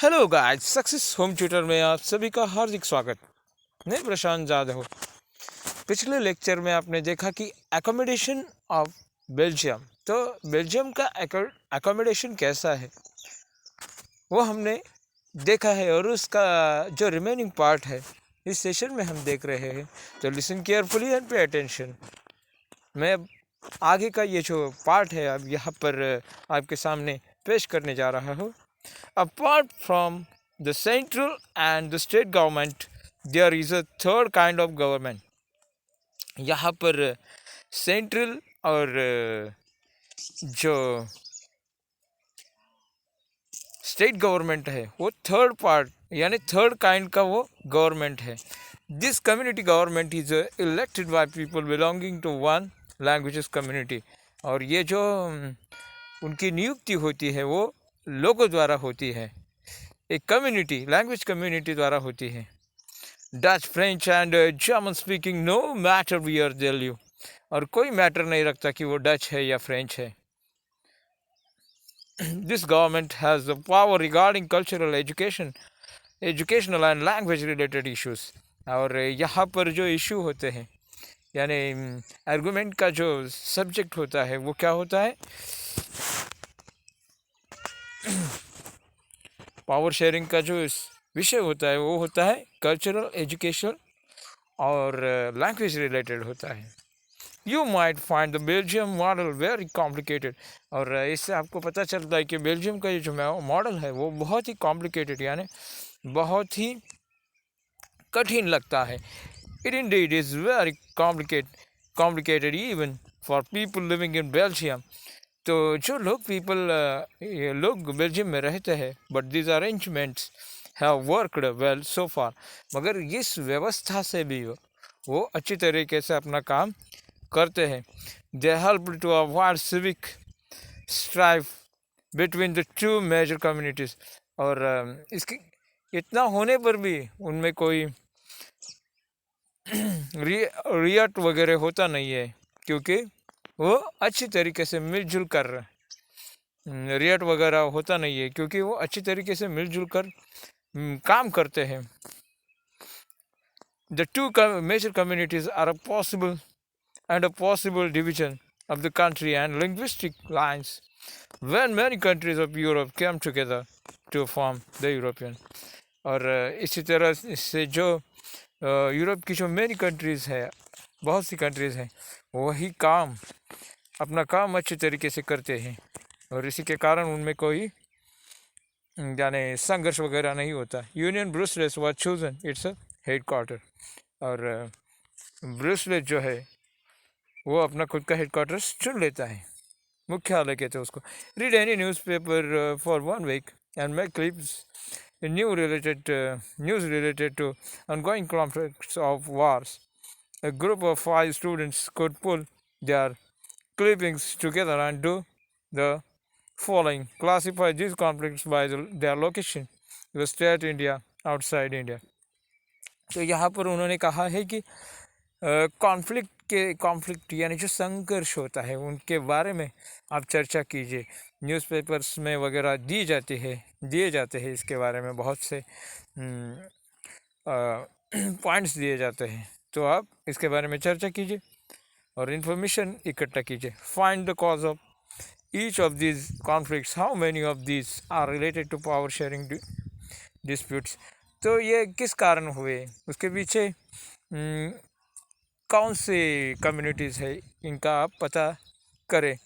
Hello guys, success home tutor में आप सभी का हार्दिक स्वागत। मैं प्रशांत जाधव। पिछले लेक्चर में आपने देखा कि एकोमोडेशन ऑफ बेल्जियम, तो बेल्जियम का एकोमोडेशन कैसा है वो हमने देखा है, और उसका जो रिमेनिंग पार्ट है इस सेशन में हम देख रहे हैं। तो listen carefully and pay attention. मैं आगे का ये जो पार्ट है अब यहाँ पर आपके सामने पेश करने जा रहा हूँ। Apart from the central and the state government, there is a third kind of government. यहाँ पर सेंट्रल और जो स्टेट गवर्नमेंट है वो थर्ड पार्ट यानी थर्ड काइंड का वो गवर्नमेंट है। This community government is elected by people belonging to one languages community. और ये जो उनकी नियुक्ति होती है वो लोगों द्वारा होती है, एक कम्युनिटी लैंग्वेज कम्युनिटी द्वारा होती है। Dutch, French and German speaking no matter where they live. और कोई मैटर नहीं रखता कि वो डच है या फ्रेंच है। This government has the power regarding cultural educational and language related issues. और यहाँ पर जो इशू होते हैं यानी आर्गूमेंट का जो सब्जेक्ट होता है वो क्या होता है, पावर शेयरिंग का जो विषय होता है वो होता है कल्चरल, एजुकेशन और लैंग्वेज रिलेटेड होता है। You might find the Belgium model very complicated. और इससे आपको पता चलता है कि बेल्जियम का ये जो मॉडल है वो बहुत ही कॉम्प्लिकेटेड यानी बहुत ही कठिन लगता है। It indeed is very complicated even for people living in Belgium. तो जो लोग बेल्जियम में रहते हैं, but this arrangements have worked well so far. मगर इस व्यवस्था से भी वो अच्छी तरीके से अपना काम करते हैं। They help to avoid civic strife between the two major communities. और इसकी इतना होने पर भी उनमें कोई रियट वगैरह होता नहीं है, क्योंकि वो अच्छी तरीके से मिलजुल कर रियट वगैरह होता नहीं है क्योंकि वो अच्छी तरीके से मिलजुल कर काम करते हैं। The two major communities are a possible division of the country and linguistic lines when many countries of Europe came together to form the European। और इसी तरह से जो यूरोप की जो मेनी कंट्रीज़ है, बहुत सी कंट्रीज़ हैं, वही अपना काम अच्छे तरीके से करते हैं, और इसी के कारण उनमें कोई यानी संघर्ष वगैरह नहीं होता। Union Brussels was chosen its head quarter. और ब्रुसेल्स जो है वो अपना खुद का हेड क्वार्टर्स चुन लेता है, मुख्यालय कहते हैं उसको। Read any newspaper for 1 week and make clips news related to ongoing conflicts of wars. A group of 5 students could pull their clippings together and do the following: classify these conflicts by their location, the state India, outside India। तो यहाँ पर उन्होंने कहा है कि conflict यानी जो संघर्ष होता है उनके बारे में आप चर्चा कीजिए। न्यूज़पेपर्स में वगैरह दिए जाते हैं इसके बारे में बहुत से पॉइंट्स दिए जाते हैं, तो आप इसके बारे में चर्चा कीजिए और इन्फॉर्मेशन इकट्ठा कीजिए। Find the cause of each of these conflicts, how many of these are related to power sharing disputes. तो ये किस कारण हुए, उसके पीछे कौन से कम्युनिटीज़ है, इनका आप पता करें।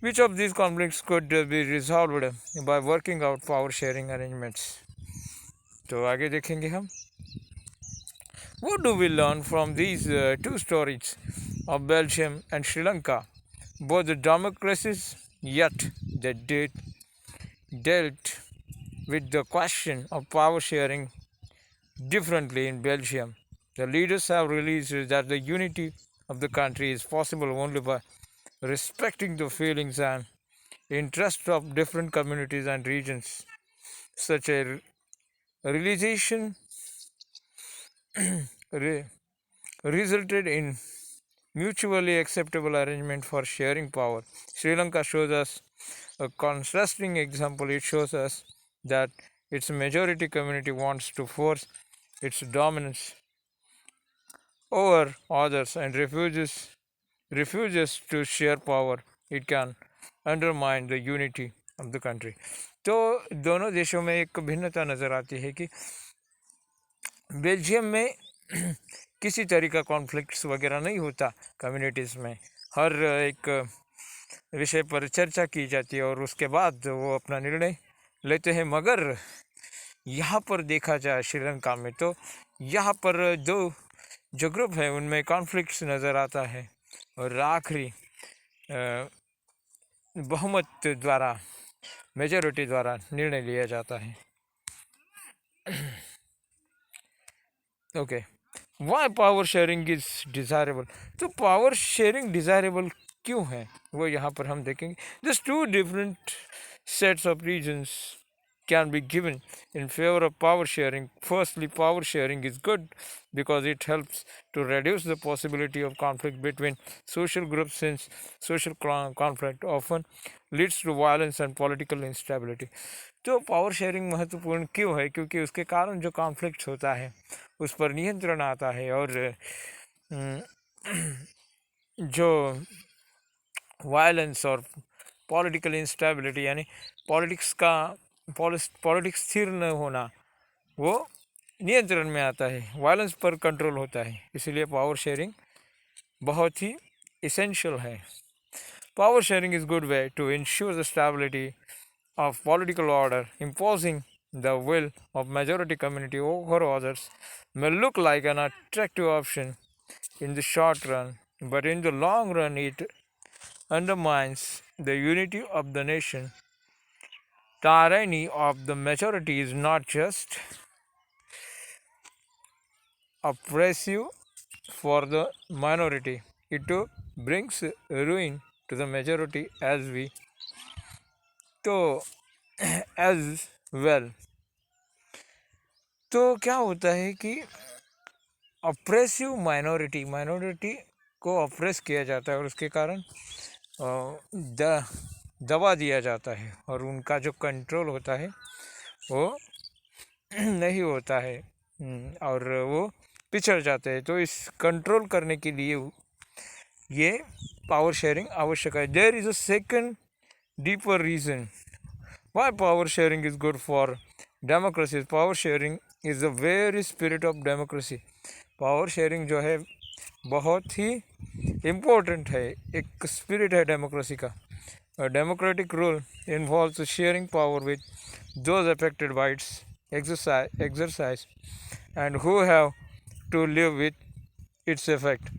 Which of this conflicts could be resolved by working out power sharing arrangements. तो आगे देखेंगे हम। What do we learn from these two stories of Belgium and Sri Lanka? Both the democracies, yet they dealt with the question of power sharing differently. In Belgium, the leaders have realized that the unity of the country is possible only by respecting the feelings and interests of different communities and regions. Such a realization resulted in mutually acceptable arrangement for sharing power. Sri Lanka shows us a contrasting example. It shows us that its majority community wants to force its dominance over others and refuses to share power, it can undermine the unity of the country. तो दोनों देशों में एक भिन्नता नज़र आती है कि बेल्जियम में किसी तरह का कॉन्फ्लिक्ट्स वगैरह नहीं होता कम्युनिटीज़ में, हर एक विषय पर चर्चा की जाती है और उसके बाद वो अपना निर्णय लेते हैं। मगर यहाँ पर देखा जाए श्रीलंका में तो यहाँ पर जो ग्रुप है उनमें कॉन्फ्लिक्ट्स नज़र आता है और आखिरी बहुमत द्वारा, मेजॉरिटी द्वारा निर्णय लिया जाता है। Okay, why power sharing is desirable? तो पावर शेयरिंग डिज़ायरेबल क्यों है वो यहाँ पर हम देखेंगे। This two different sets of reasons can be given in favor of power sharing. Firstly, power sharing is good because it helps to reduce the possibility of conflict between social groups, since social conflict often leads to violence and political instability. तो power sharing महत्वपूर्ण क्यों है? क्योंकि उसके कारण जो conflict होता है उस पर नियंत्रण आता है और जो वायलेंस और पॉलिटिकल इंस्टेबिलिटी यानी पॉलिटिक्स स्थिर न होना वो नियंत्रण में आता है, वायलेंस पर कंट्रोल होता है। इसीलिए पावर शेयरिंग बहुत ही इसेंशियल है। Power sharing is good way to ensure the stability of political order. Imposing the will of majority community over others may look like an attractive option in the short run, but in the long run it undermines the unity of the nation. Tyranny of the majority is not just oppressive for the minority, it too brings ruin to the majority as well. तो क्या होता है कि oppressive minority को oppress किया जाता है और उसके कारण दबा दिया जाता है और उनका जो कंट्रोल होता है वो नहीं होता है और वो पिछड़ जाते हैं। तो इस कंट्रोल करने के लिए ये पावर शेयरिंग आवश्यक है। There is a second deeper reason why power sharing is good for democracy. Power sharing is the very spirit of democracy. Power sharing जो है बहुत ही इम्पोर्टेंट है, एक स्पिरिट है डेमोक्रेसी का। Democratic rule involves sharing power with those affected by it's exercise and who have to live with its effect.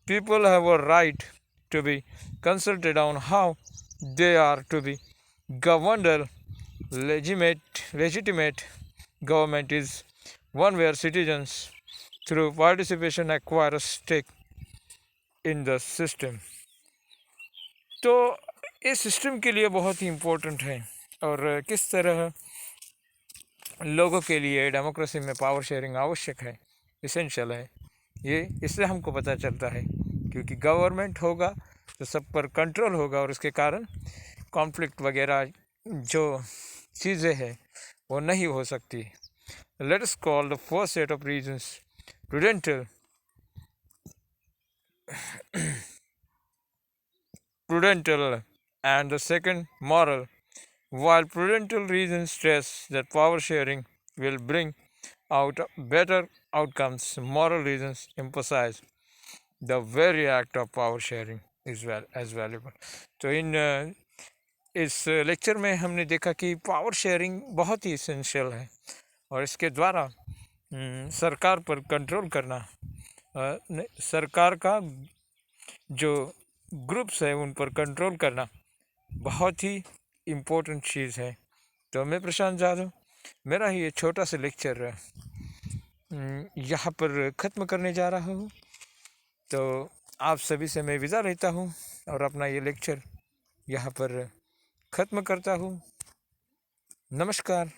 People have a right to be consulted on how they are to be governed. Legitimate government is one where citizens through participation acquire a stake in the system. तो इस system के लिए बहुत ही important है और किस तरह लोगों के लिए डेमोक्रेसी में पावर शेयरिंग आवश्यक है, इसेंशियल है, ये इससे हमको पता चलता है क्योंकि गवर्नमेंट होगा तो सब पर कंट्रोल होगा और उसके कारण कॉन्फ्लिक्ट वगैरह जो चीज़ें हैं वो नहीं हो सकती। Let us call the first set of reasons prudential and the second moral. While prudential reasons stress that power sharing will bring out better outcomes, moral reasons emphasize the very act of power sharing is as valuable. तो इस lecture में हमने देखा कि power sharing बहुत ही essential है और इसके द्वारा सरकार पर कंट्रोल करना, सरकार का जो ग्रुप्स है उन पर कंट्रोल करना बहुत ही इम्पोर्टेंट चीज़ है। तो मैं प्रशांत जाधव मेरा ही ये छोटा सा लेक्चर यहाँ पर ख़त्म करने जा रहा हूँ। तो आप सभी से मैं विदा लेता हूँ और अपना ये लेक्चर यहाँ पर ख़त्म करता हूँ। नमस्कार।